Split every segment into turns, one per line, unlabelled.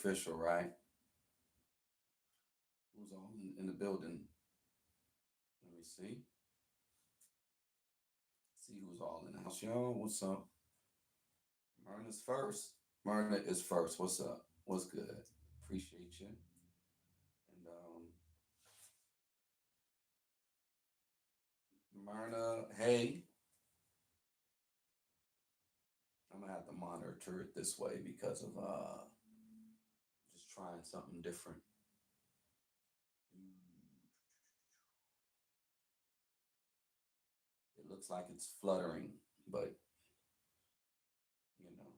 official, right? Who's all in the building? Let me see. See who's all in the house, y'all. What's up? Myrna's first. Myrna is first. What's up? What's good? Appreciate you. And Myrna, hey, I'm gonna have to monitor it this way because of just trying something different. It looks like it's fluttering, but you know.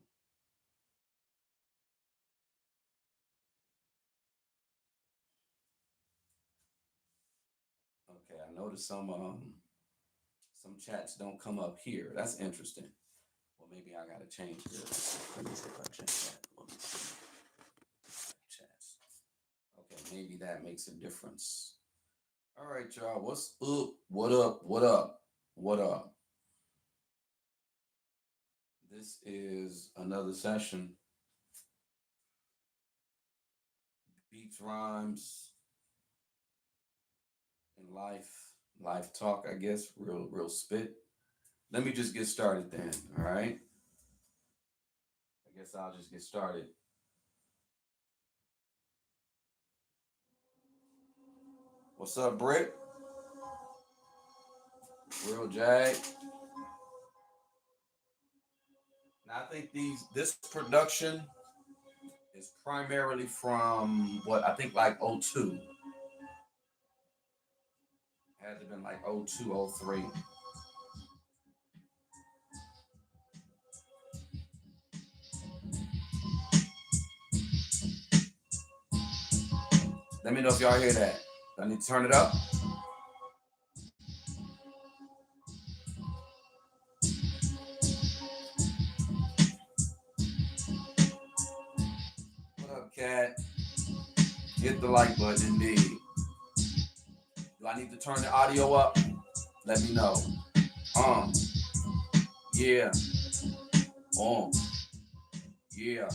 Okay, I noticed some chats don't come up here. That's interesting. Well, maybe I gotta change this. Let me see if I change that. Let me see. Chats. Okay, maybe that makes a difference. All right, y'all. What's up? What up? What up? What up? This is another session. Beats, rhymes, and life talk. I guess real spit. Let me just get started then. All right. I guess I'll just get started. What's up, Britt? Real Jag. Now I think this production is primarily from what I think like '02. Had to been like '02, '03. Let me know if y'all hear that. I need to turn it up. What up, Cat? Hit the like button indeed. Do I need to turn the audio up? Let me know. Yeah. Yeah.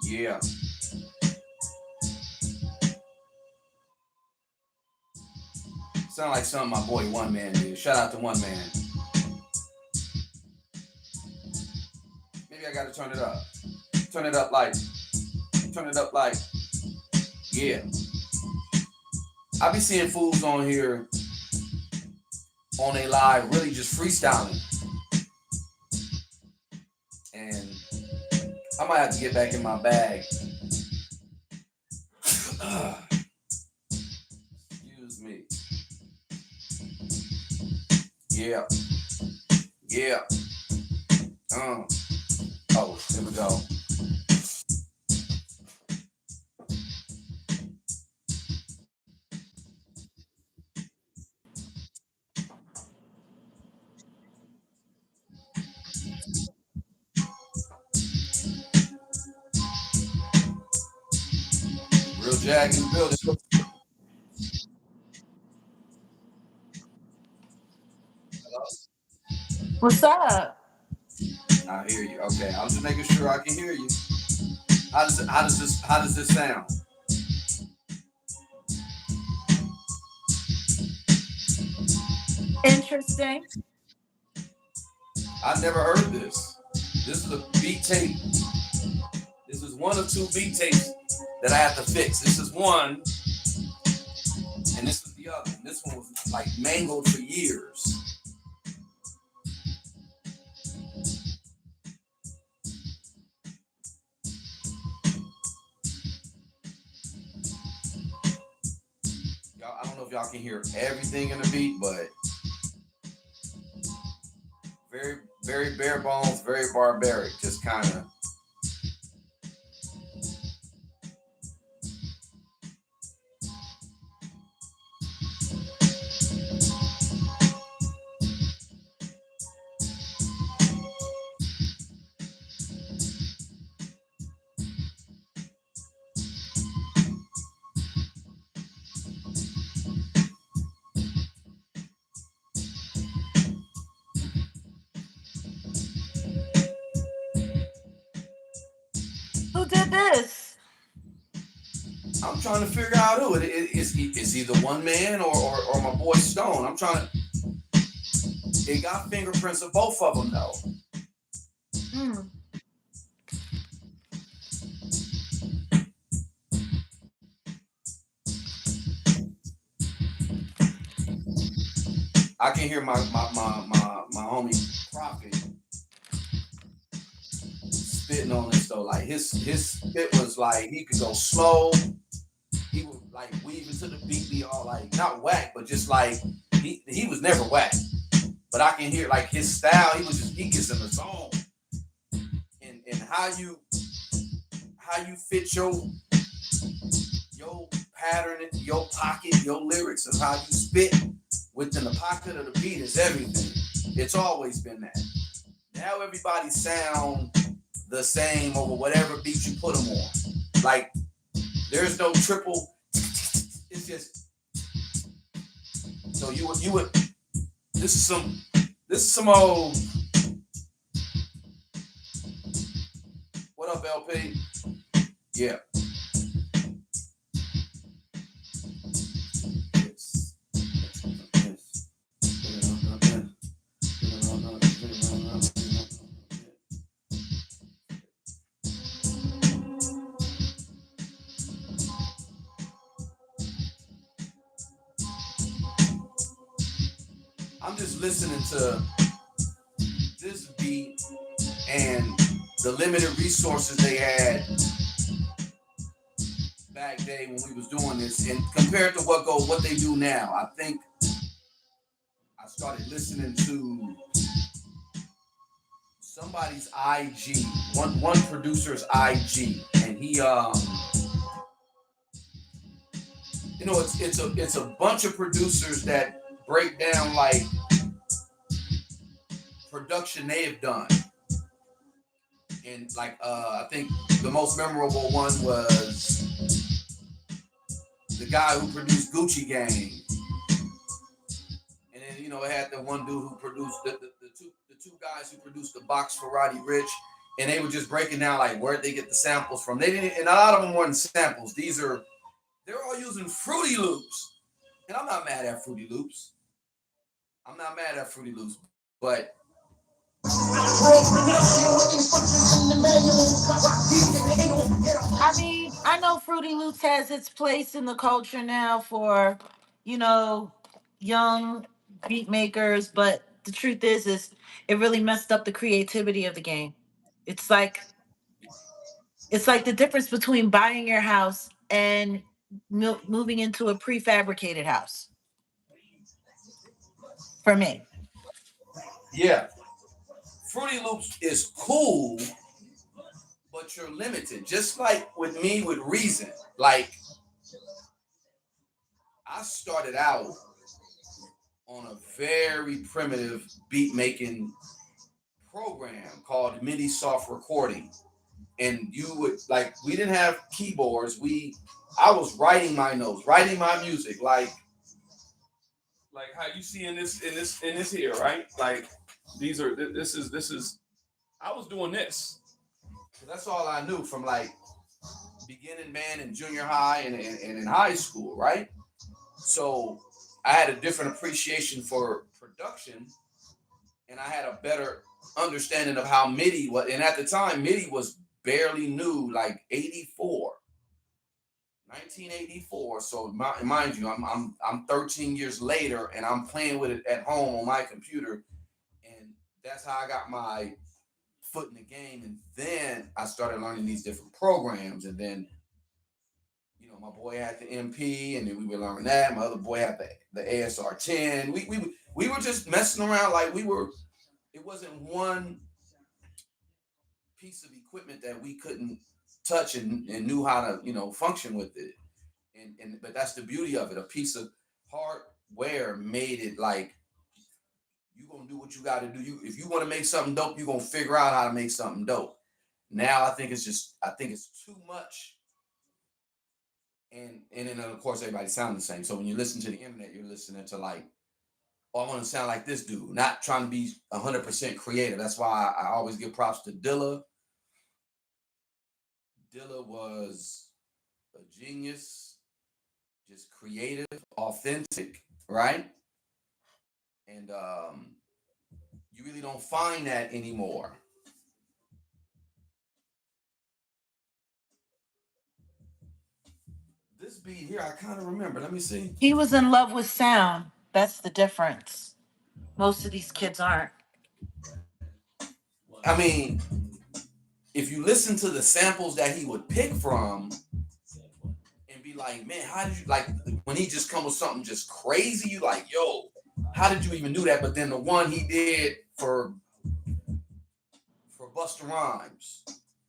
Yeah. Sound like something my boy One Man did. Shout out to One Man. Maybe I gotta turn it up. Turn it up like. Turn it up like. Yeah. I be seeing fools on here on a live really just freestyling. And I might have to get back in my bag. Excuse me. Yeah. Yeah. Oh, here we go. Real Jag in the building. Hello?
What's up?
I hear you. Okay, I'm just making sure I can hear you. How does this sound?
Interesting.
I never heard this. This is a beat tape. This is one of two beat tapes that I have to fix. This is one, and this is the other. And this one was like mangled for years. Y'all, I don't know if y'all can hear everything in the beat, but very, very bare bones, very barbaric. Just kind of.
Who did this?
I'm trying to figure out who it's either one man or my boy Stone. I'm trying to. It got fingerprints of both of them though.
Hmm.
I can hear my homie Prophet spitting on this though. Like his spit was like he could go slow. He would like weave into the beat, be all like not whack, but just like he was never whack. But I can hear like his style. He gets in the zone, and how you fit your pattern, your pocket, your lyrics, and how you spit within the pocket of the beat is everything. It's always been that. Now everybody sound the same over whatever beat you put them on. Like there's no triple. It's just so you would. This is some old. What up, LP? Yeah. I'm just listening to this beat and the limited resources they had back then when we was doing this, and compared to what they do now. I think I started listening to somebody's IG, one producer's IG, and he it's a bunch of producers that break down like production they have done. And like I think the most memorable one was the guy who produced Gucci Gang. And then it had the one dude who produced the two guys who produced the box for Roddy Ricch, and they were just breaking down like where'd they get the samples from. They didn't, and a lot of them weren't samples. They're all using Fruity Loops. And I'm not mad at Fruity Loops. But
I mean, I know Fruity Loops has its place in the culture now for, you know, young beat makers, but the truth is it really messed up the creativity of the game. It's like it's like the difference between buying your house and moving into a prefabricated house. For me,
yeah, Fruity Loops is cool, but you're limited. Just like with me with Reason. Like I started out on a very primitive beat making program called MIDI soft recording. And you would like we didn't have keyboards. I was writing my notes, writing my music, like how you see in this here, right? Like this is I was doing this. That's all I knew from like beginning band in junior high and in high school, right? So I had a different appreciation for production, and I had a better understanding of how MIDI was. And at the time, MIDI was barely new, like 84, 1984. So mind you, I'm 13 years later, and I'm playing with it at home on my computer, and that's how I got my foot in the game. And then I started learning these different programs, and then my boy had the MP, and then we would learn that. My other boy had the ASR 10. We were just messing around like we were. It wasn't one piece of equipment that we couldn't touch and knew how to function with it. And but that's the beauty of it. A piece of hardware made it like you gonna do what you got to do. If you want to make something dope, you're gonna figure out how to make something dope. Now I think it's too much. And then of course everybody sounds the same. So when you listen to the internet, you're listening to like, oh, I want to sound like this dude, not trying to be 100% creative. That's why I always give props to Dilla. Dilla was a genius, just creative, authentic, right? And you really don't find that anymore. This beat here, I kind of remember. Let me see.
He was in love with sound. That's the difference. Most of these kids aren't.
I mean, if you listen to the samples that he would pick from and be like, man, how did you like when he just come with something just crazy? You like, yo, how did you even do that? But then the one he did for Busta Rhymes,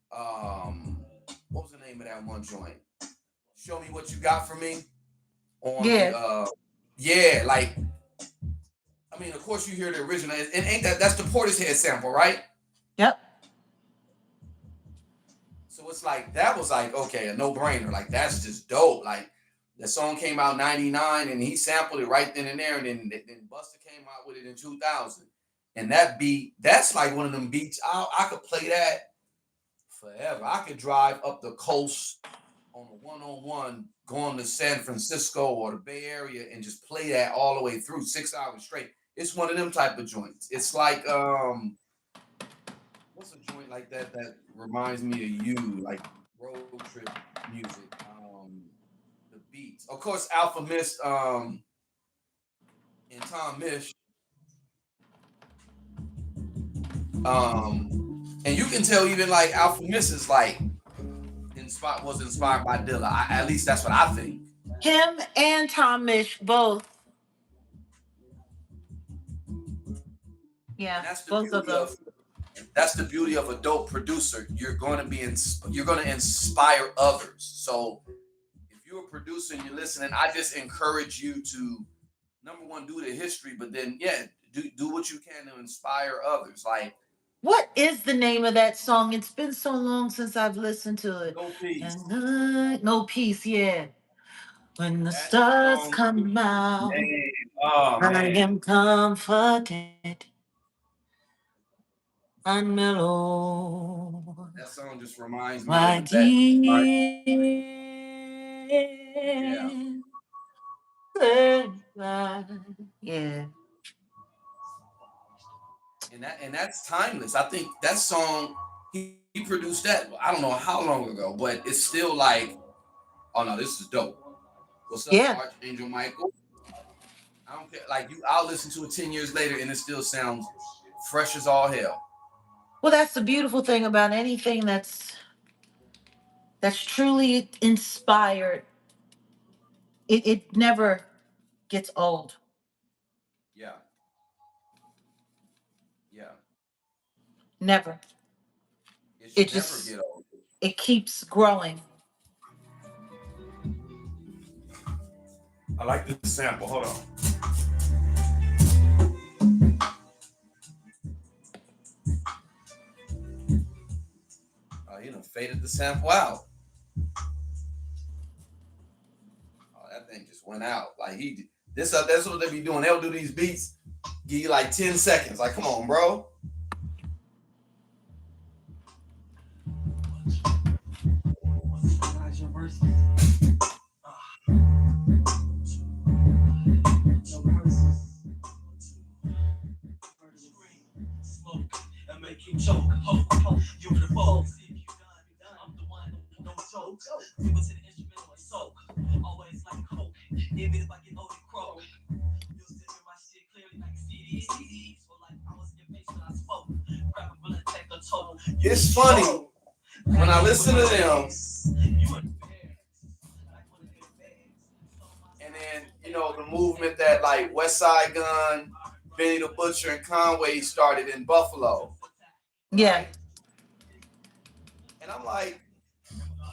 what was the name of that one joint? Show me what you got for me on
Yeah.
the yeah, like I mean, of course you hear the original, and ain't that's the Portishead sample, right?
Yep.
So it's like that was like okay, a no brainer. Like that's just dope. Like the song came out '99, and he sampled it right then and there, and then Busta came out with it in 2000. And that beat, that's like one of them beats. I could play that forever. I could drive up the coast on a 101 going to San Francisco or the Bay Area and just play that all the way through 6 hours straight. It's one of them type of joints. It's like what's a joint like that reminds me of you, like road trip music. The beats. Of course, Alpha Mist and Tom Mish. And you can tell even like Alpha Mist is like was inspired by Dilla. At least that's what I think.
Him and Tom Mish both. Yeah,
And that's the
both of
beauty
them.
of that's the beauty of a dope producer. You're going to you're going to inspire others. So if you're a producer and you're listening, I just encourage you to number one do the history, but then yeah, do what you can to inspire others. Like
What is the name of that song? It's been so long since I've listened to it.
No Peace.
No Peace, yeah. When the
That
stars
song,
come out,
man, oh
I
man,
am comforted and mellow.
that song just reminds me
My
of that. Yeah,
dear. Yeah.
and that's timeless. I think that song he produced that. I don't know how long ago, but it's still like, oh no, this is dope. What's up,
Yeah.
Archangel Michael? I don't care. Like you, I'll listen to it 10 years later, and it still sounds fresh as all hell.
Well, that's the beautiful thing about anything that's truly inspired. It never gets old.
Yeah, yeah.
Never.
It
It
should never
just
get old.
it keeps growing.
I like this sample. Hold on. Faded the sample out. Oh, that thing just went out. Like that's what they be doing. They'll do these beats, give you like 10 seconds. Like, come on, bro. You choke, you the boss. I'm the one, no joke. You to the instrumental and soak. Always like coke. Even if I get old and croak. You'll still hear my shit clearly like CDs. So like I was in face when I spoke. Grab a bullet, take a toll. It's funny. When I listen to them. And then, you know, the movement that like West Side Gun, Benny the Butcher, and Conway started in Buffalo.
Yeah.
Right? And I'm like,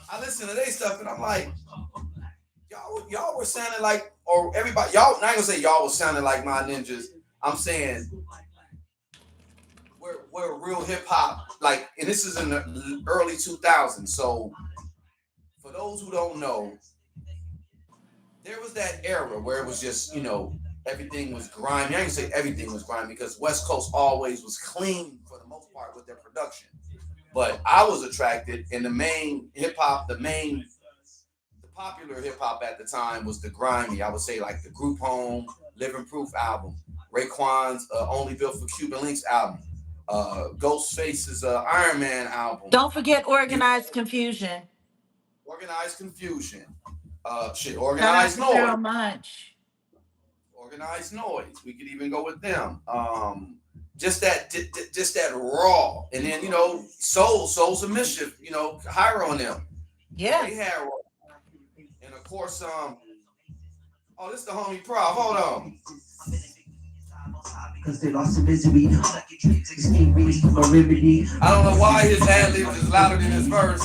I listen to their stuff and I'm like, y'all were sounding like, or everybody, y'all, not gonna say y'all was sounding like my ninjas. I'm saying we're real hip hop, like, and this is in the early 2000s. So for those who don't know, there was that era where it was just, you know, everything was grimy. I ain't say everything was grimy because West Coast always was clean for the most part with their production. But I was attracted, and the main hip hop, the popular hip hop at the time was the grimy. I would say like the Group Home, Living Proof album, Raekwon's Only Built for Cuban Links album, Ghostface's Iron Man album.
Don't forget
You
Organized Confusion.
Organized Confusion,
Shout out
Organized
to
Noise,
Carol Munch.
Organized Noise. We could even go with them. Just that raw, and then Souls of Mischief. Hire on them.
Yeah.
They had raw. And of course, oh, this is the homie Prof. Hold on. I don't know why his ad libs is louder than his verse.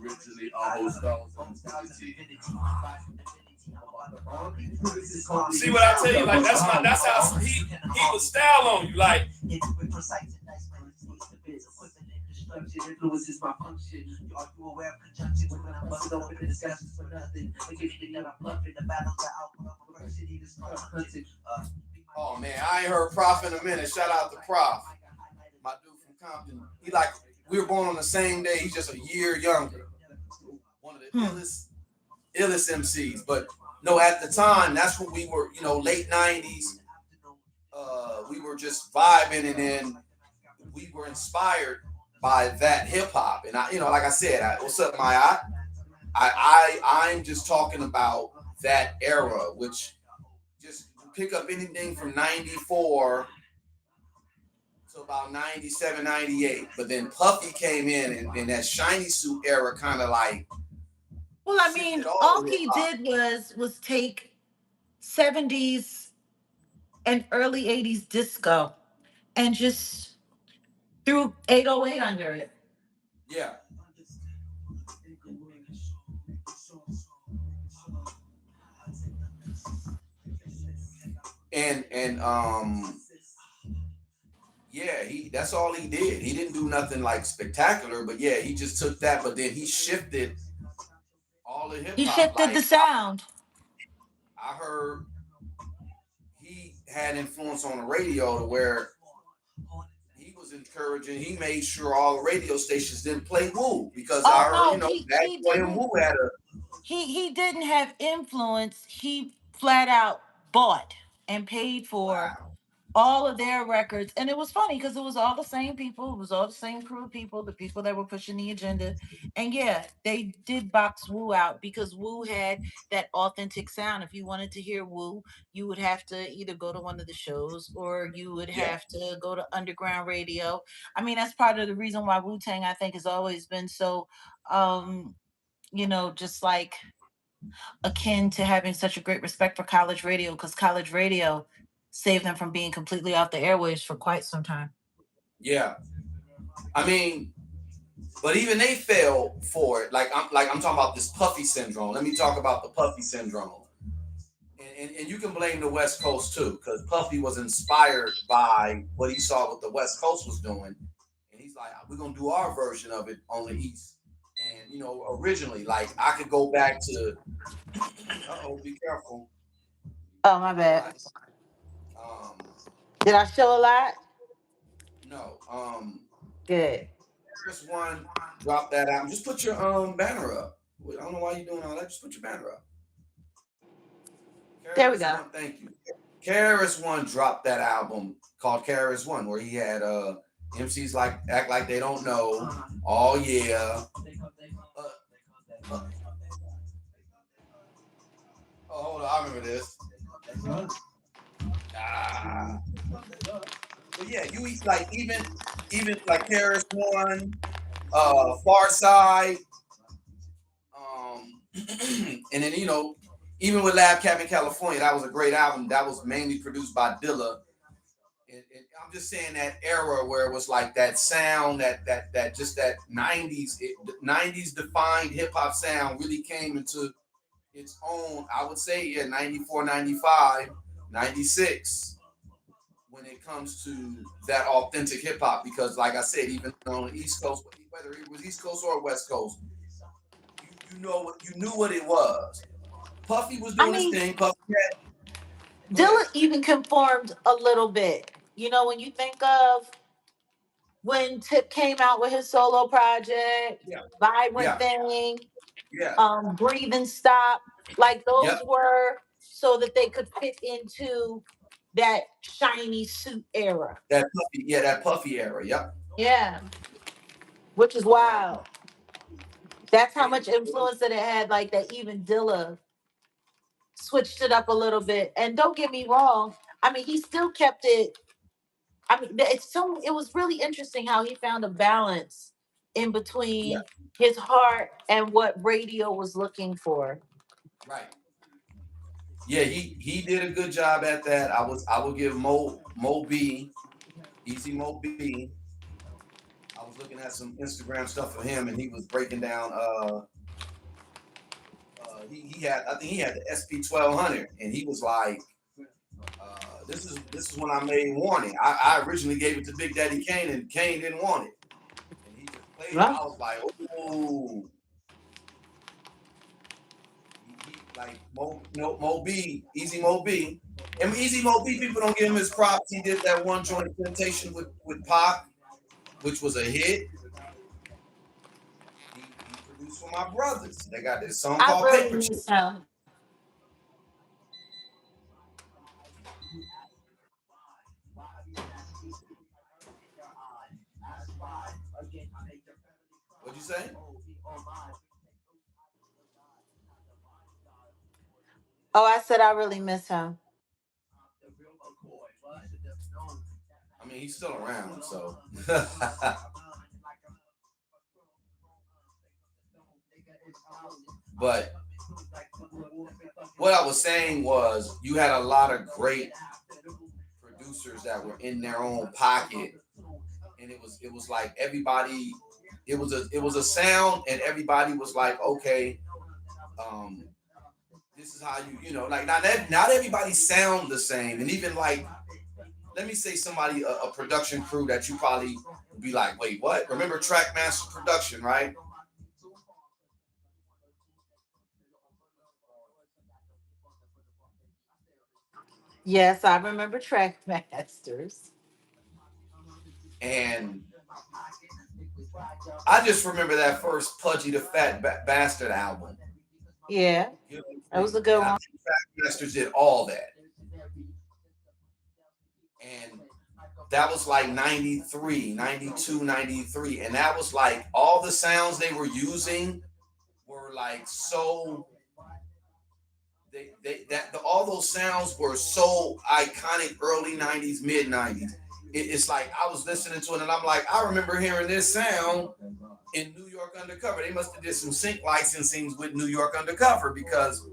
Originally,
see what I tell you? Like that's how he was style on you. Like influences my function. You argue aware of conjunction when I'm busted open the discussions for nothing. They give you that I'm bluffing. The battles are out of city to start hunting.
Oh man, I ain't heard Prof in a minute. Shout out to Prof. My dude from Compton. We were born on the same day. He's just a year younger. One of the illest MCs. But no, at the time, that's when we were, late 90s. We were just vibing, and then we were inspired by that hip hop. And like I said, what's up, Maya? I'm just talking about that era, which just pick up anything from 94 to about 97, 98. But then Puffy came in, and that shiny suit era kind of like.
Well, I mean, all he did was take 70s and early 80s disco and just threw 808 under it.
Yeah. And yeah, that's all he did. He didn't do nothing like spectacular, but yeah, he just took that, but then he shifted all the hip hop.
He shifted the sound.
I heard he had influence on the radio to where he was encouraging. He made sure all the radio stations didn't play Wu, because I heard Bad Boy and Wu had a.
He didn't have influence. He flat out bought and paid for all of their records. And it was funny because it was all the same people. It was all the same crew of people, the people that were pushing the agenda. And yeah, they did box Wu out because Wu had that authentic sound. If you wanted to hear Wu, you would have to either go to one of the shows or you would have to go to underground radio. I mean, that's part of the reason why Wu-Tang, I think, has always been so just like akin to having such a great respect for college radio, because college radio saved them from being completely off the airwaves for quite some time.
Yeah. I mean, but even they fell for it. Like I'm talking about this Puffy syndrome. Let me talk about the Puffy syndrome. And you can blame the West Coast too, because Puffy was inspired by what he saw what the West Coast was doing. And he's like, we're gonna do our version of it on the East. And originally, like I could go back to be careful.
Oh, my bad. Did I show a lot?
No.
Good.
Chris One dropped that album. Just put your banner up. I don't know why you're doing all that. Just put your banner up.
There we go.
Thank you. KRS-One dropped that album called KRS-One, where he had MCs like Act Like They Don't Know. Oh yeah. Hold on, I remember this. But yeah, you eat like even like KRS-One, Far Side, and then even with Lab Cap in California, that was a great album. That was mainly produced by Dilla. And I'm just saying that era where it was like that sound, that just that 90s defined hip hop sound really came into its own. I would say 94, 95, 96 when it comes to that authentic hip hop, because like I said, even on the East Coast, whether it was East Coast or West Coast, you knew what it was. Puffy was doing his thing. Puffy
Dilla even conformed a little bit. When you think of when Tip came out with his solo project,
Yeah,
Vibrant
yeah,
Thing,
yeah,
Breathe and Stop, like
yep.
those were so that they could fit into that shiny suit era.
That puffy era. Yep.
Yeah, which is
Um,
wild. That's how
it,
much influence that it had, like that even Dilla switched it up a little bit. And don't get me wrong, I mean, he still kept it. I mean, it was really interesting how he found a balance in
yeah,
between his heart and what radio was looking for.
right. Yeah, he did a good job at that. I will give Mo B, Easy Mo B. I was looking at some Instagram stuff for him, and he was breaking down. He had, I think he had the SP 1200, and he was like, this is when I made Warning. I originally gave it to Big Daddy Kane, and Kane didn't want it, and he just played it.
Huh?
I was like, oh, like Mo B, Easy Mo B, and Easy Mo B. People don't give him his props. He did that one joint Temptation with Pac, which was a hit. He produced for my brothers. They got this song
I
called
really
Paper Chase.
miss him.
What'd you say?
Oh, I said I really miss him.
I mean, he's still around, so. But what I was saying was, you had a lot of great producers that were in their own pocket, and it was like everybody. It was a sound, and everybody was like, okay, um, this is how you know, like not everybody sound the same, and even like, let me say somebody, a production crew that you probably would be like, wait, what? Remember Trackmaster Production, right?
Yes, I remember Trackmasters.
And I just remember that first Pudgy the Fat Bastard album.
Yeah,
You know what
that
I'm
was a
saying?
good
And I
one.
think Trackmasters did all that. And that was like 93, 92, 93. And that was like all the sounds they were using were like so all those sounds were so iconic, early 90s, mid 90s. It's like I was listening to it and I'm like, I remember hearing this sound in New York Undercover. They must have did some sync licensings with New York Undercover because,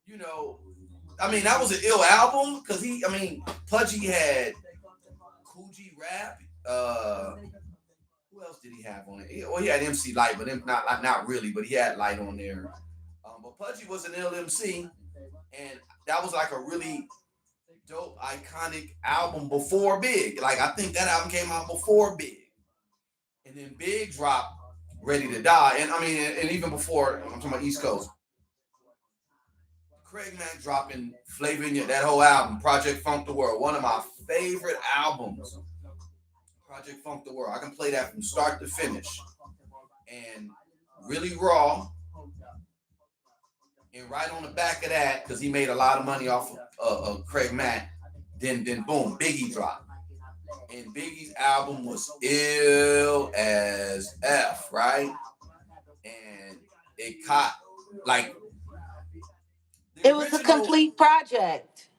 you know, I mean, that was an ill album because Pudgy had Coogee Rap. Who else did he have on it? Well, he had MC Light, but not really, but he had Light on there. But Pudgy was an ill MC, and that was like a really dope, iconic album before Big. Like I think that album came out before Big, and then Big dropped Ready to Die, and I mean, and even before, I'm talking about East Coast. Craig Mack dropping Flavor in Your, that whole album, Project Funk the World, one of my favorite albums. Project Funk the World. I can play that from start to finish, and really raw. And right on the back of that, because he made a lot of money off of Craig Mack, then boom, Biggie dropped. And Biggie's album was ill as F, right? And it caught like the
It was a
original.
complete project.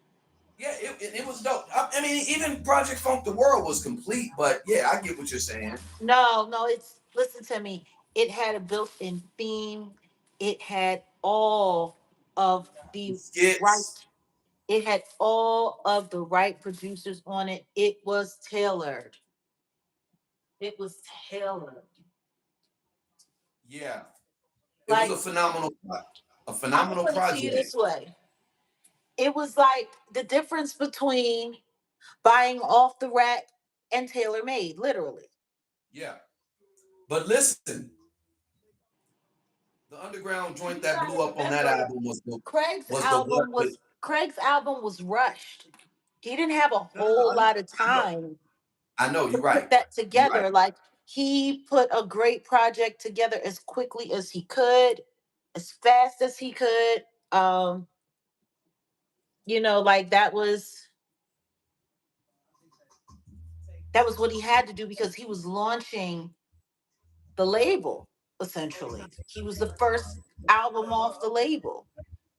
Yeah, it was dope. I mean, even Project Funk the World was complete, but yeah, I get what you're saying.
No, it's listen to me. It had a built-in theme. It had all of
The
the right.
skits,
It had all of the right producers on it. It was tailored. It was tailored.
yeah, it was
Like
a
I'm gonna
phenomenal
put it to you
project.
this way. It was like the difference between buying off the rack and tailor made, literally.
Yeah, but listen, the underground joint
You
that blew
gotta
up on that
remember,
album
Craig's
was the what?
album was rushed. He didn't have a
No, no, no,
whole lot of
I know.
time.
I know you're
to put
right.
that
You're
together.
right.
Like he put a great project together as quickly as he could, as fast as he could. Um, like that was what he had to do because he was launching the label essentially. He was the first album off the label.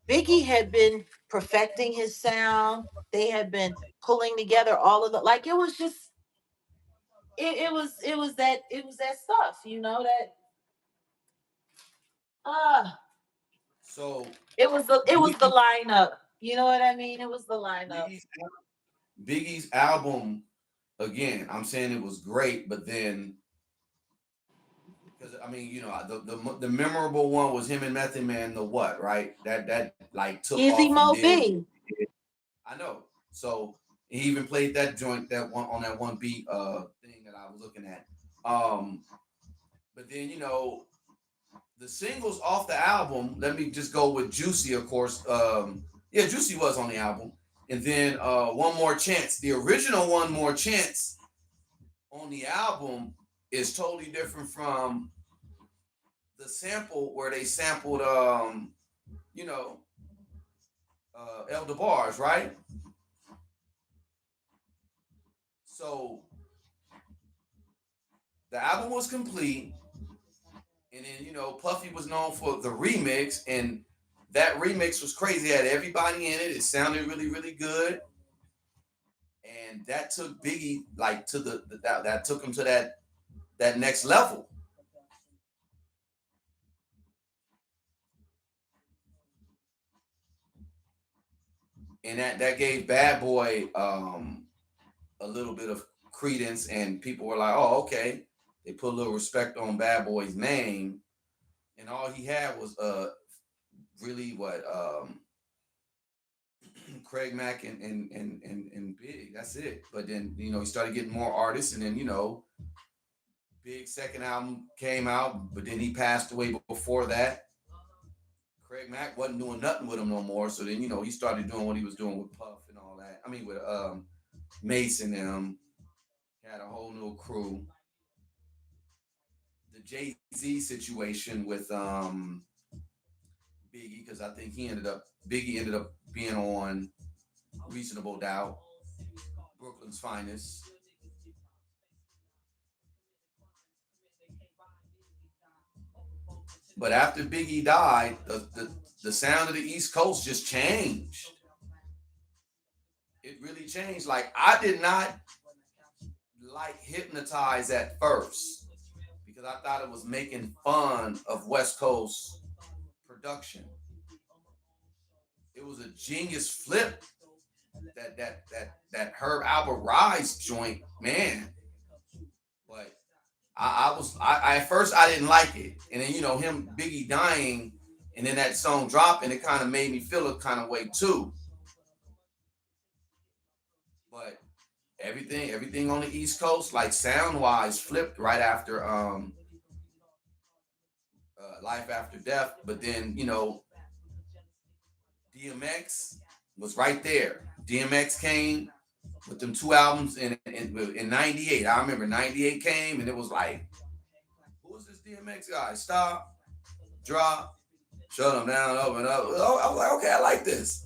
Biggie had been perfecting his sound. They had been pulling together all of the like it was just it was that stuff, that uh
So
it was the
Biggie,
lineup. You know what I mean? It was the lineup.
Biggie's, Biggie's album again. I'm saying it was great, but then because I mean, the memorable one was him and Method Man. The what, right? That like took
Easy
off and
Mo
did what
B.
it did. I know. So he even played that joint that one on that one beat thing that I was looking at. Um, but then the singles off the album. Let me just go with Juicy, of course. Yeah, Juicy was on the album, and then One More Chance. The original One More Chance on the album is totally different from the sample where they sampled you know El DeBarge, right? So the album was complete, and then Puffy was known for the remix, and that remix was crazy. It had everybody in it. It sounded really, really good, and that took Biggie like to that took him to that next level. And that gave Bad Boy a little bit of credence, and people were like, "Oh, okay." They put a little respect on Bad Boy's name, and all he had was really what Craig Mack and Big. That's it. But then he started getting more artists, and then Big second album came out, but then he passed away before that. Craig Mack wasn't doing nothing with him no more. So then he started doing what he was doing with Puff and all that. I mean with Mason and had a whole new crew. The Jay-Z situation with Biggie, because I think Biggie ended up being on Reasonable Doubt, Brooklyn's Finest. But after Biggie died, the sound of the East Coast just changed. It really changed. Like I did not like Hypnotize at first because I thought it was making fun of West Coast production. It was a genius flip. That Herb Albert Rise joint, man. But I at first I didn't like it, and then him Biggie dying, and then that song dropping, it kind of made me feel a kind of way too. But everything on the East Coast, like sound wise, flipped right after Life After Death. But then DMX was right there. DMX came with them two albums in '98. I remember '98 came, and it was like, who is this DMX guy? Stop, drop, shut him down, open up. Oh, I was like, okay, I like this.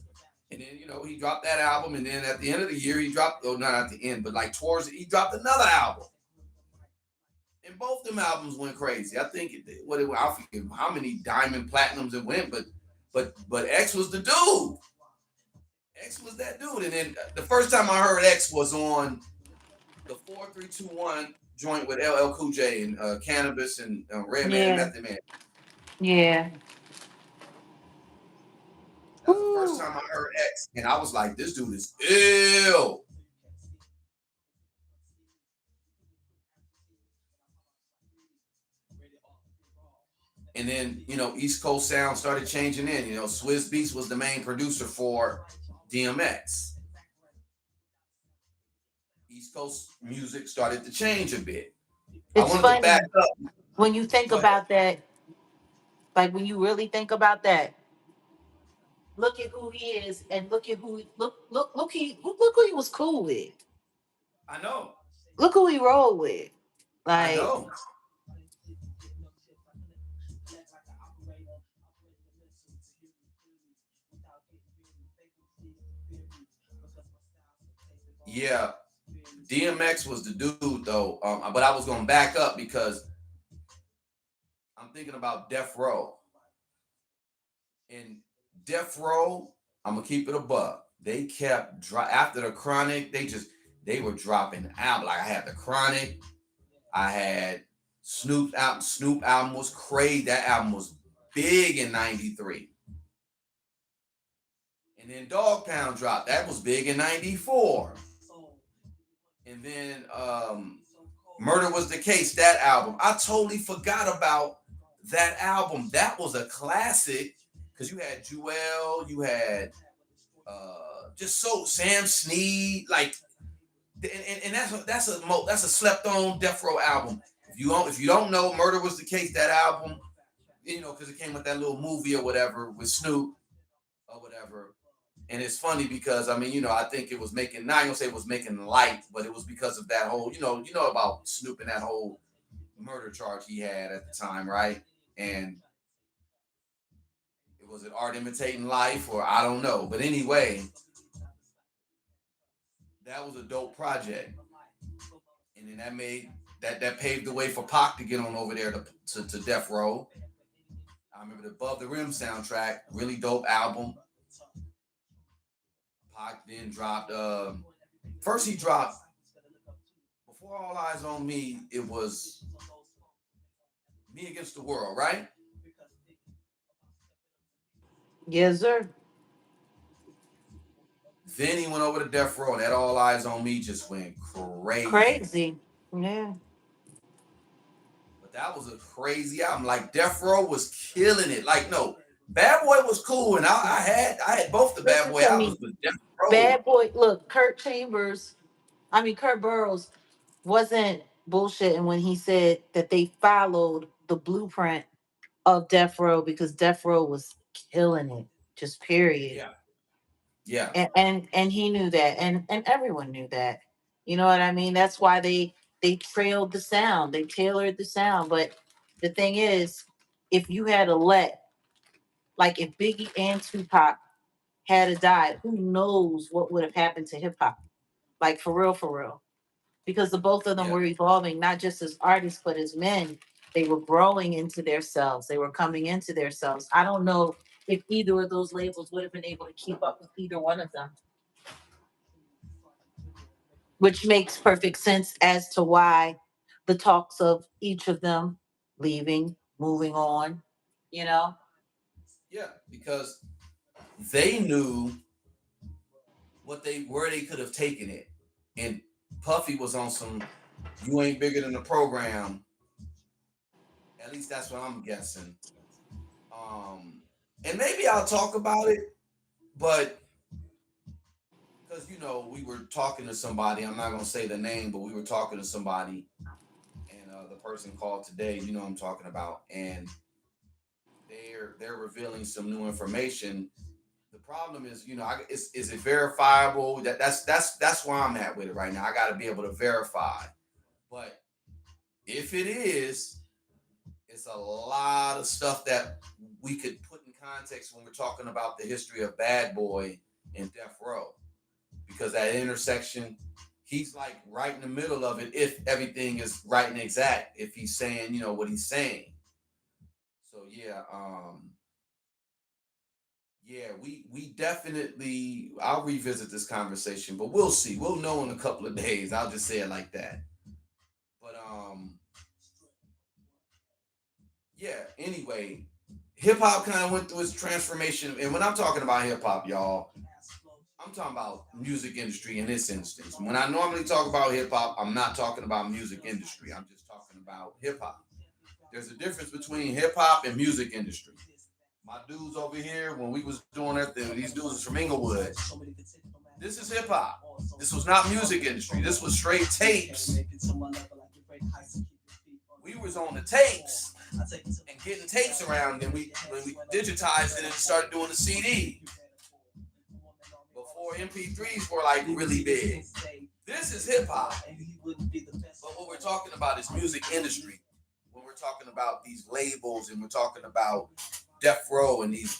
And then he dropped that album, and then at the end of the year he dropped. Oh, not at the end, but like towards he dropped another album. And both them albums went crazy. I think I forget how many diamond platinums it went, but X was the dude. X was that dude. And then the first time I heard X was on the 4321 joint with LL Cool J and Cannabis and Redman,
Yeah.
Method Man.
Yeah.
That was the first time I heard X, and I was like, "This dude is ill." And then East Coast sound started changing in. Swizz Beatz was the main producer for DMX. East Coast music started to change a bit.
It's
I wanted to back
funny
up.
when you think
Go ahead.
about that. Like when you really think about that, look at who he is, and look at who look who he was cool with.
I know.
Look who we roll with.
I
Like,
know. Yeah, DMX was the dude though. But I was gonna back up because I'm thinking about Death Row. And Death Row, I'm gonna keep it a buck. They kept after the Chronic. They were dropping out. Like I had the Chronic. I had Snoop out. Snoop album was crazy. That album was big in '93. And then Dog Pound dropped. That was big in '94. And then Murder Was the Case, that album. I totally forgot about that album. That was a classic because you had Jewel, you had just so Sam Snead, like, and that's a slept on Death Row album. If you don't know, Murder Was the Case, that album, because it came with that little movie or whatever with Snoop or whatever. And it's funny because I think it was making. Not gonna say it was making light, but it was because of that whole, about Snoop and that whole murder charge he had at the time, right? And was it art imitating life, or I don't know, but anyway, that was a dope project, and then that paved the way for Pac to get on over there to Death Row. I remember the Above the Rim soundtrack, really dope album. Pac then dropped. First he dropped Before All Eyes on Me. It was Me Against the World, right?
yes, sir.
Then he went over to Death Row. That All Eyes on Me just went crazy.
Crazy. Yeah.
But that was a crazy album. Like Death Row was killing it. Like no, Bad Boy was cool, and I had both the Bad Boy albums, but Death Row.
Bad Boy. Look, Kurt Burrows wasn't bullshitting when he said that they followed the blueprint of Death Row because Death Row was killing it. Just period.
Yeah. Yeah.
And he knew that, and everyone knew that. You know what I mean? That's why they trailed the sound, they tailored the sound. But the thing is, if you had a like if Biggie and Tupac had died, who knows what would have happened to hip hop? Like for real, because the both of them were evolving, not just as artists but as men. They were growing into themselves. They were coming into themselves. I don't know if either of those labels would have been able to keep up with either one of them, which makes perfect sense as to why the talks of each of them leaving, moving on, you know?
Yeah, because they knew where they could have taken it. And Puffy was on some "you ain't bigger than the program." At least that's what I'm guessing. And maybe I'll talk about it, but because we were talking to somebody. I'm not gonna say the name, but we were talking to somebody, and the person called today. You know what I'm talking about, and they're revealing some new information. The problem is, is it verifiable? That's where I'm at with it right now. I got to be able to verify. But if it is, it's a lot of stuff that we could put in context when we're talking about the history of Bad Boy and Death Row, because that intersection, he's like right in the middle of it. If everything is right and exact, if he's saying, what he's saying. So yeah. Yeah, we definitely. I'll revisit this conversation, but we'll see. We'll know in a couple of days. I'll just say it like that. But yeah. Anyway, hip hop kind of went through its transformation, and when I'm talking about hip hop, y'all, I'm talking about music industry in this instance. When I normally talk about hip hop, I'm not talking about music industry. I'm just talking about hip hop. There's a difference between hip hop and music industry. My dudes over here, when we was doing that thing, these dudes was from Inglewood. This is hip hop. This was not music industry. This was straight tapes. We was on the tapes and getting tapes around, and when we digitized it and started doing the CD. Before before MP3s were like really big. This is hip hop. But what we're talking about is music industry. When we're talking about these labels and we're talking about Death Row and these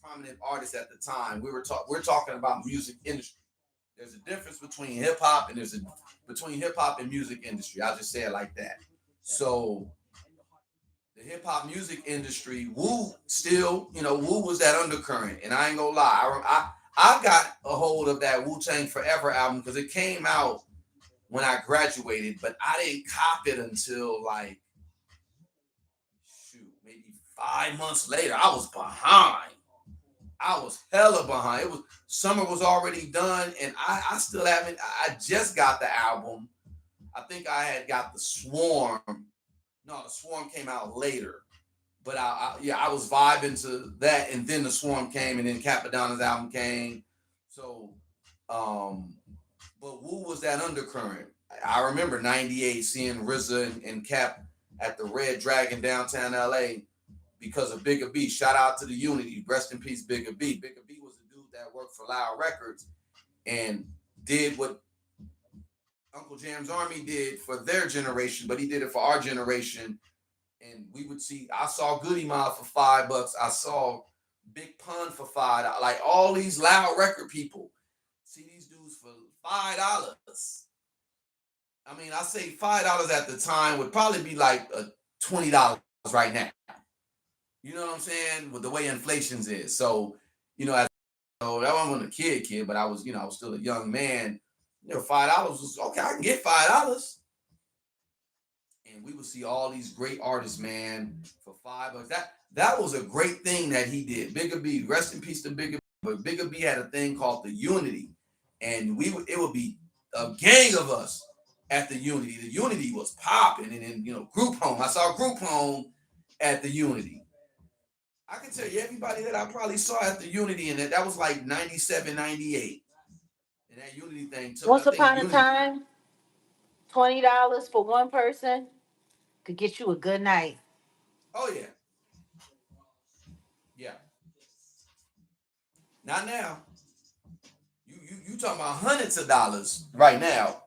prominent artists at the time, we're talking about music industry. There's a difference between hip hop and between hip hop and music industry. I'll just say it like that. So the hip hop music industry, Wu still, Wu was that undercurrent, and I ain't gonna lie, I got a hold of that Wu-Tang Forever album because it came out when I graduated, but I didn't cop it until like maybe 5 months later. I was behind. I was hella behind. Summer was already done, and I still haven't. I just got the album. I think I had got the Swarm. No, the Swarm came out later, but I was vibing to that, and then the Swarm came, and then Capadonna's album came. So, but Wu was that undercurrent. I remember '98 seeing RZA and Cap at the Red Dragon downtown LA because of Bigger B. Shout out to the Unity. Rest in peace, Bigger B. Bigger B was the dude that worked for Loud Records and did what Uncle Jam's Army did for their generation, but he did it for our generation. And we would see, I saw Goody Mob for $5. I saw Big Pun for $5. Like all these Loud Record people, see these dudes for $5. I mean, I say $5 at the time would probably be like $20 right now. You know what I'm saying? With the way inflation's is. So, that wasn't a kid, but I was still a young man. $5 was okay. I can get $5. And we would see all these great artists, man, for $5. That was a great thing that he did. Bigger B, rest in peace to Bigger B. But Bigger B had a thing called the Unity, and it would be a gang of us at the Unity. The Unity was popping, and then Group Home. I saw Group Home at the Unity. I can tell you everybody that I probably saw at the Unity, and that was like 97, 98. And that Unity thing took.
Once upon a time, $20 for one person could get you a good night.
Oh yeah. Yeah. Not now. You talking about hundreds of dollars right now.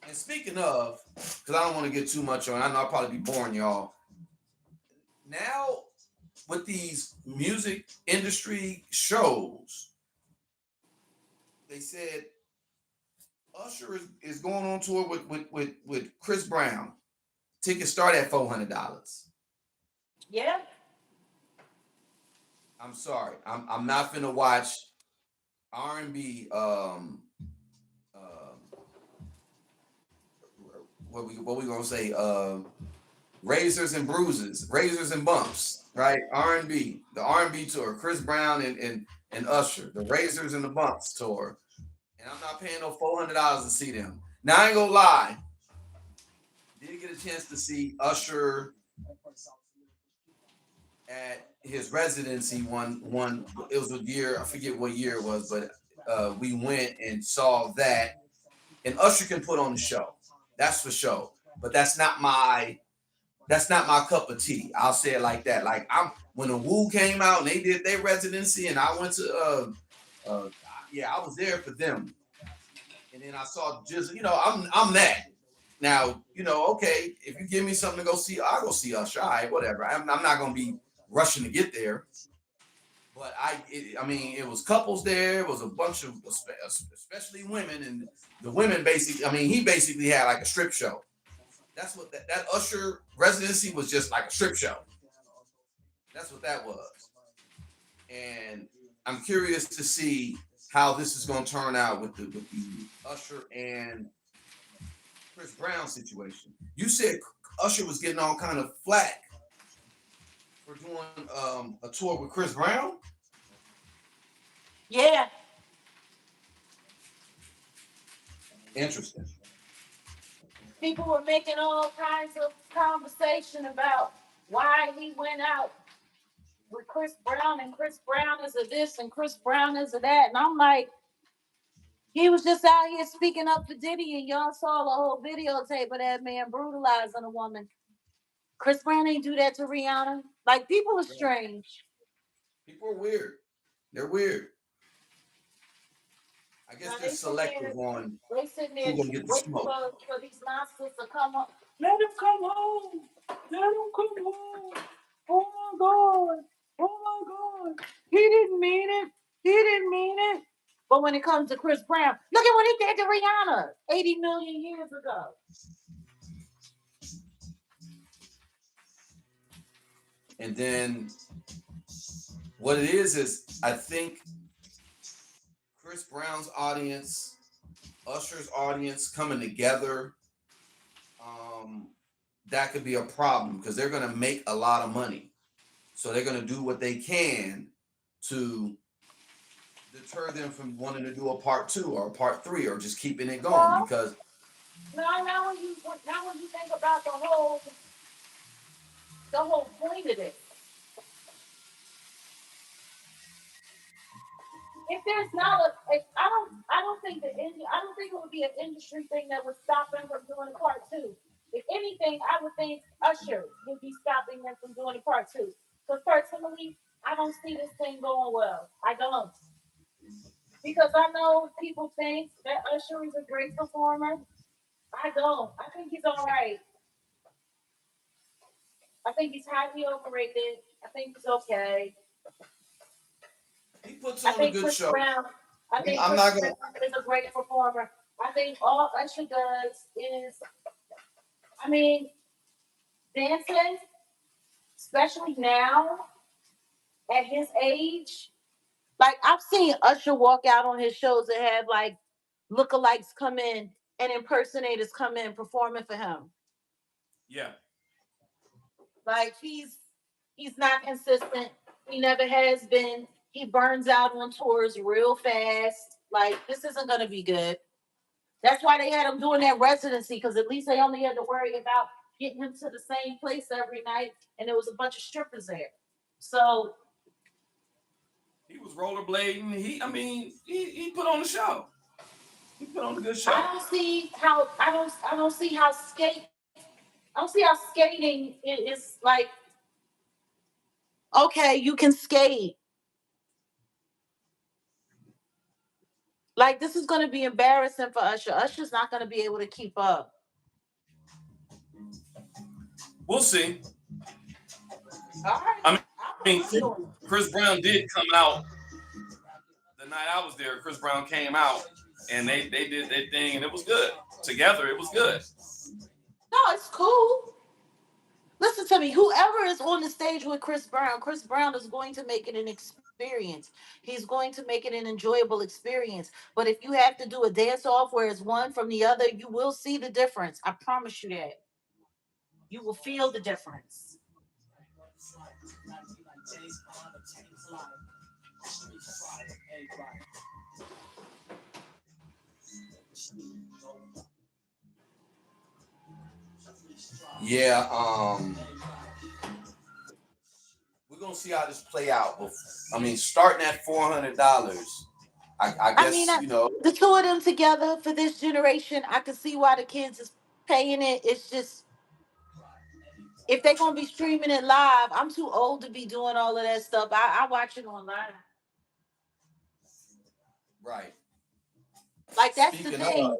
And speaking of, because I don't want to get too much on, I know I'll probably be boring y'all. Now, with these music industry shows, they said Usher is going on tour with Chris Brown. Tickets start at $400.
Yeah.
I'm sorry. I'm not finna watch R&B. What we gonna say? Razors and bruises, razors and bumps, right? R&B, the R&B tour, Chris Brown and Usher, the razors and the bumps tour, and I'm not paying no $400 to see them. Now I ain't gonna lie, did get a chance to see Usher at his residency one. It was a year, I forget what year it was, but we went and saw that, and Usher can put on the show, that's for sure. But that's not my cup of tea. I'll say it like that. Like when the Wu came out and they did their residency, and I went to I was there for them. And then I saw just I'm that. Now, okay, if you give me something to go see, I'll go see Usher. All right, whatever. I'm not gonna be rushing to get there. But it was couples there. It was a bunch of, especially women, and the women he basically had like a strip show. That's what that Usher residency was, just like a strip show. That's what that was. And I'm curious to see how this is going to turn out with the Usher and Chris Brown situation. You said Usher was getting all kind of flack for doing a tour with Chris Brown?
Yeah.
Interesting.
People were making all kinds of conversation about why he went out with Chris Brown, and Chris Brown is a this and Chris Brown is a that. And I'm like, he was just out here speaking up for Diddy, and y'all saw the whole videotape of that man brutalizing a woman. Chris Brown ain't do that to Rihanna. Like, people are strange.
People are weird. They're weird. I guess
Now
they're
they sitting there,
selective on
they sitting there
who's gonna get the
waiting
smoke.
for these monsters to come up. Let him come home. Let him come home. Oh my God. Oh my God. He didn't mean it. He didn't mean it. But when it comes to Chris Brown, look at what he did to Rihanna 80 million years ago.
And then what it is I think Chris Brown's audience, Usher's audience coming together, that could be a problem because they're going to make a lot of money. So they're going to do what they can to deter them from wanting to do a part 2 or a part 3 or just keeping it going
Well,
because
now when you think about the whole point of it, if there's not I don't think I don't think it would be an industry thing that would stop them from doing part 2. If anything, I would think Usher would be stopping them from doing part 2. Because personally, I don't see this thing going well. I don't. Because I know people think that Usher is a great performer. I don't. I think he's all right. I think he's highly overrated. I think he's okay.
he puts
I
on a
think
good
Chris
show.
Brown. I think
I'm
Chris
not
Brown
gonna.
is a great performer. I think all Usher does is, I mean, dancing, especially now at his age. Like I've seen Usher walk out on his shows and have like lookalikes come in and impersonators come in performing for him.
Yeah.
Like he's not consistent. He never has been. He burns out on tours real fast. Like this isn't gonna be good. That's why they had him doing that residency because at least they only had to worry about getting him to the same place every night, and there was a bunch of strippers there. So
He was rollerblading. He put on the show. He put on a good show.
I don't see how I don't see how skating is like okay, you can skate. Like this is going to be embarrassing for Usher. Usher's not going to be able to keep up.
We'll see.
All right.
I mean, Chris Brown did come out the night I was there. Chris Brown came out and they did their thing and it was good. Together, it was good.
No, it's cool. Listen to me. Whoever is on the stage with Chris Brown is going to make it an experience. He's going to make it an enjoyable experience. But if you have to do a dance off where it's one from the other, you will see the difference. I promise you that. You will feel the difference.
Yeah, we're gonna see how this play out. I mean, starting at $400, I
I
guess
mean, . the two of them together for this generation, I can see why the kids is paying it. It's just if they're gonna be streaming it live, I'm too old to be doing all of that stuff. I watch it online.
Right.
Like that's the
Speaking of,
thing.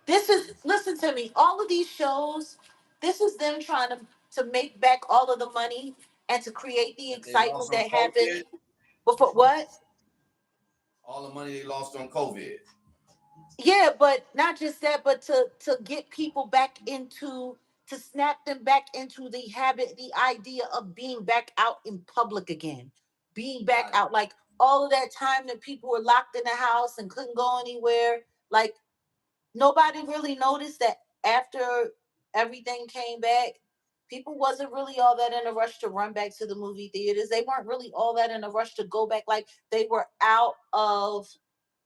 This is listen to me. All of these shows, this is them trying to make back all of the money and to create the
that they
excitement
lost on
that happened
COVID,
before what?
all the money they lost on COVID.
Yeah, but not just that, but to get people back into to snap them back into the habit, the idea of being back out in public again, being back
Got it.
out. Like all of that time that people were locked in the house and couldn't go anywhere. Like nobody really noticed that after everything came back, people wasn't really all that in a rush to run back to the movie theaters. They weren't really all that in a rush to go back. Like they were out of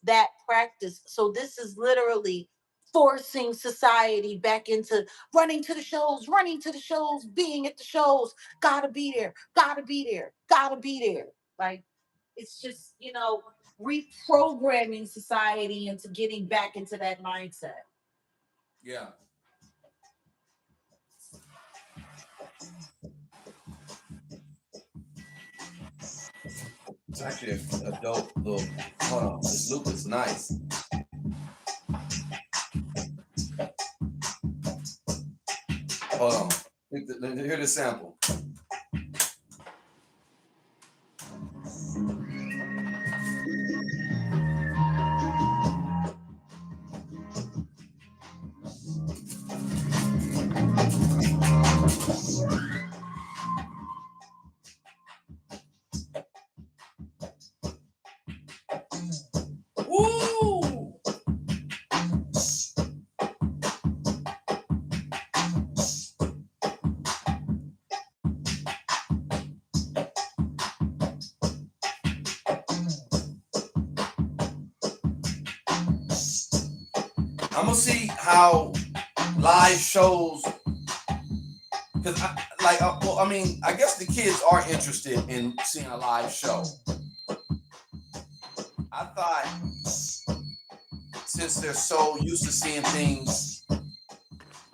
that practice. So this is literally forcing society back into running to the shows, being at the shows, gotta be there, gotta be there, gotta be there. Like it's just, reprogramming society into getting back into that mindset.
Yeah. It's actually a dope little. Hold on, this loop is nice. Hold on, hear the sample. Woo! I'm gonna see how live shows, because I guess the kids are interested in seeing a live show. I thought since they're so used to seeing things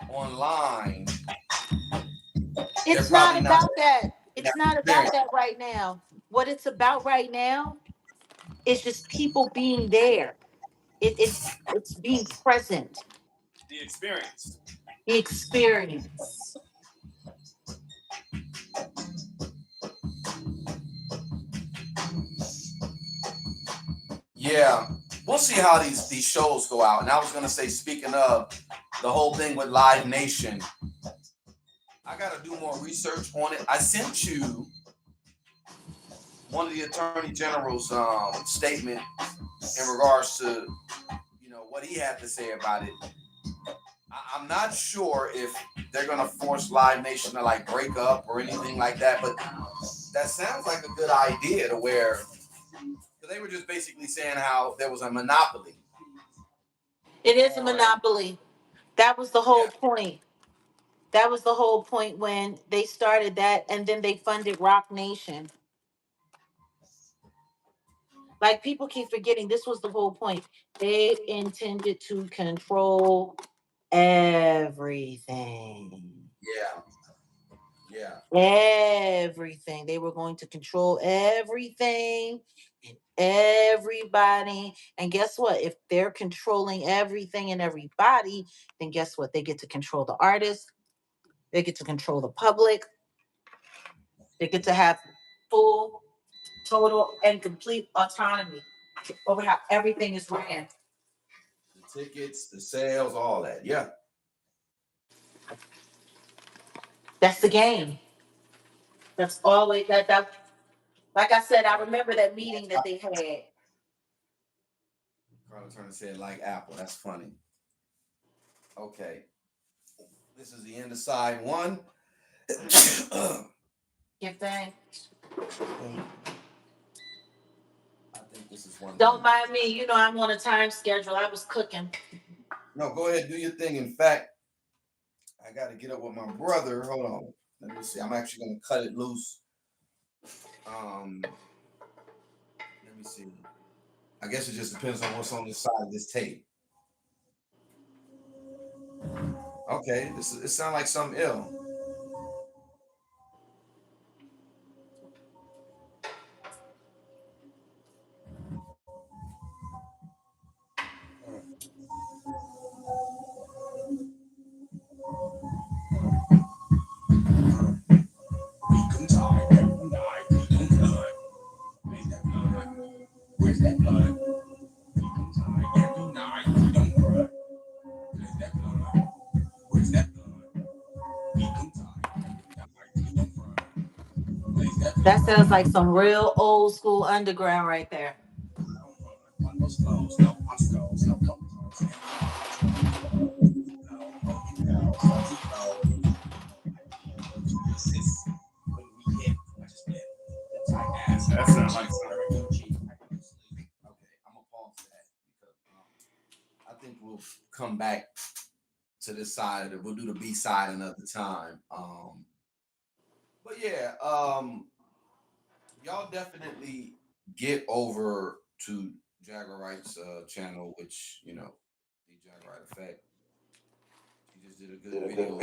online,
It's
probably
not
not
about that. It's not about
experienced.
that right now. What it's about right now is just people being there. It's being present,
The experience.
the experience.
Yeah, we'll see how these shows go out. And I was gonna say, speaking of the whole thing with Live Nation, I gotta do more research on it. I sent you one of the Attorney General's statement in regards to what he had to say about it. I'm not sure if they're gonna force Live Nation to like break up or anything like that, but that sounds like a good idea to where they were just basically saying how there was a monopoly.
It is a monopoly. That was the whole point. That was the whole point when they started that, and then they funded Rock Nation. Like, people keep forgetting this was the whole point. They intended to control everything.
Yeah. Yeah.
Everything. They were going to control everything and everybody. And guess what? If they're controlling everything and everybody, then guess what? They get to control the artists. They get to control the public. They get to have full, total, and complete autonomy over how everything is ran.
The tickets, the sales, all that. Yeah.
That's the game. That's always that. Like I said, I remember that meeting that they had.
Carla Turner said, like Apple. That's funny. Okay. This is the end of side one.
Give thanks.
I think this is one.
Don't mind me. You know I'm on a time schedule. I was cooking.
No, go ahead, do your thing. In fact, I got to get up with my brother. Hold on. Let me see. I'm actually going to cut it loose. Let me see. I guess it just depends on what's on the side of this tape. Okay, it sounds like something ill. Where's that blood? Where's that blood?
That sounds like some real old school underground right there.
That sounds like something. Okay, I'm gonna pause that because I think we'll come back to this side. We'll do the B side another time. But yeah, y'all definitely get over to Jagger Wright's channel, which the Jagger Wright Effect. He just did a good video.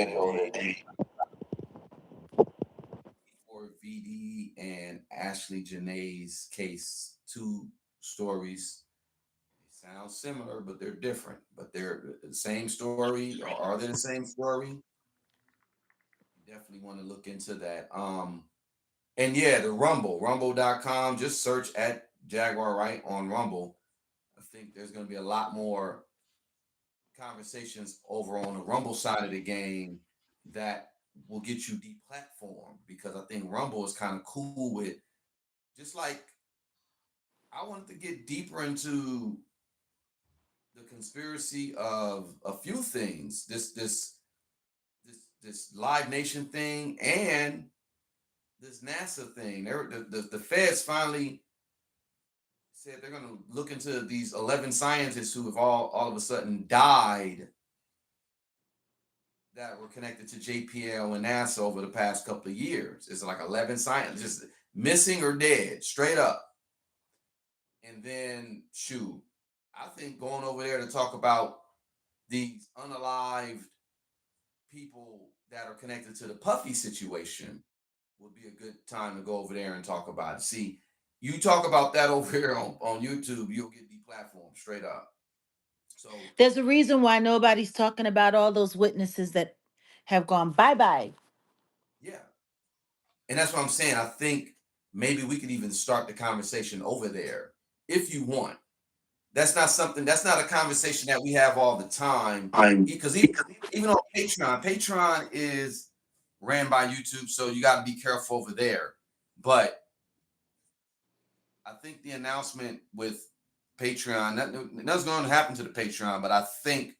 D4 VD and Ashley Janae's case, two stories. They sound similar, but they're different. But they're the same story, or are they the same story? Definitely want to look into that. And yeah, the rumble.com, just search at Jaguar Wright on Rumble. I think there's going to be a lot more conversations over on the Rumble side of the game that will get you deplatformed, because I think Rumble is kind of cool with, just like I wanted to get deeper into the conspiracy of a few things. This Live Nation thing and this NASA thing. The feds finally said they're going to look into these 11 scientists who have all of a sudden died, that were connected to JPL and NASA over the past couple of years. It's like 11 scientists just missing or dead, straight up. And then, shoot, I think going over there to talk about these unalived people that are connected to the Puffy situation would be a good time to go over there and talk about it. See, you talk about that over here on YouTube, you'll get deplatformed straight up. So
There's a reason why nobody's talking about all those witnesses that have gone bye-bye.
yeah. And that's what I'm saying. I think maybe we could even start the conversation over there if you want. That's not a conversation that we have all the time. Because even on Patreon is ran by YouTube, so you got to be careful over there. But I think the announcement with Patreon, nothing's going to happen to the Patreon, but I think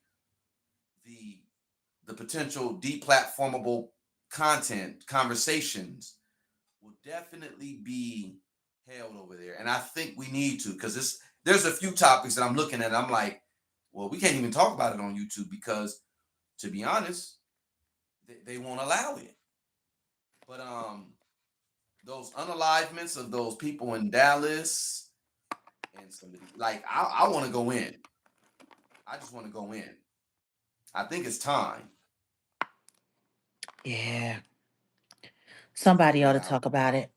the potential deplatformable content conversations will definitely be held over there. And I think we need to, because there's a few topics that I'm looking at. I'm like, well, we can't even talk about it on YouTube because, to be honest, they won't allow it. But those unalivements of those people in Dallas and somebody, like, I want to go in. I just want to go in. I think it's time.
Yeah. Somebody ought to talk about it.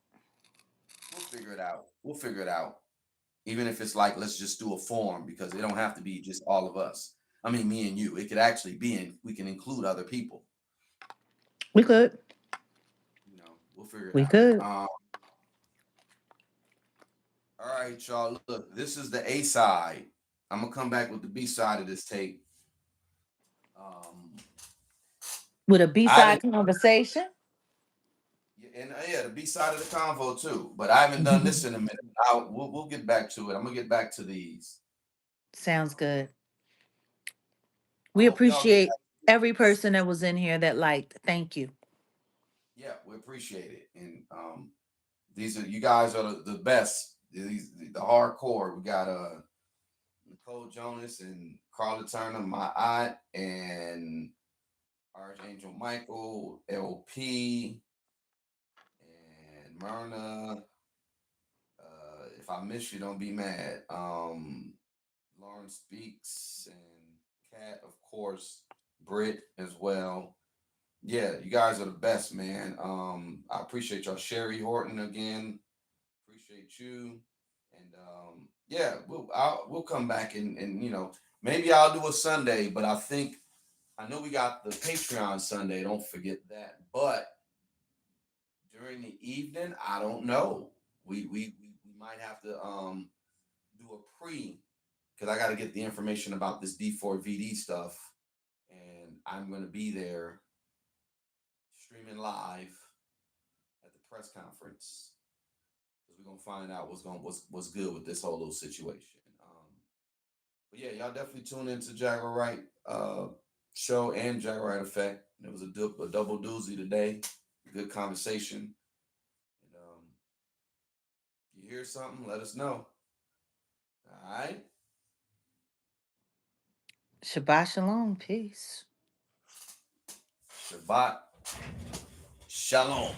We'll figure it out. We'll figure it out. Even if it's like, let's just do a forum, because it don't have to be just all of us. I mean, me and you. It could actually be we can include other people.
We could.
You know, we'll figure it out.
We could.
All right, y'all. Look, this is the A side. I'm gonna come back with the B side of this tape.
With a B-side conversation.
And the B side of the convo too. But I haven't done this in a minute. We'll get back to it. I'm gonna get back to these.
Sounds good. We appreciate every person that was in here that liked. Thank you.
Yeah, we appreciate it. And you guys are the best. The hardcore. We got Nicole Jonas and Carla Turner, my aunt, and Archangel Michael, LP, and Myrna. If I miss you, don't be mad. Lauren Speaks and Kat, of course, Britt as well. Yeah, you guys are the best, man. I appreciate y'all. Sherry Horton again. Appreciate you. And yeah, we'll come back and maybe I'll do a Sunday, but I know we got the Patreon Sunday. Don't forget that. But during the evening, I don't know. We might have to do a pre, because I got to get the information about this D4 VD stuff, and I'm going to be there streaming live at the press conference, because we're going to find out what's good with this whole little situation. But yeah, y'all definitely tune into Jaguar Wright show and Jaguar Wright Effect. It was a double doozy today. Good conversation. And you hear something, let us know. All right.
Shabbat shalom. Peace.
Shabbat shalom.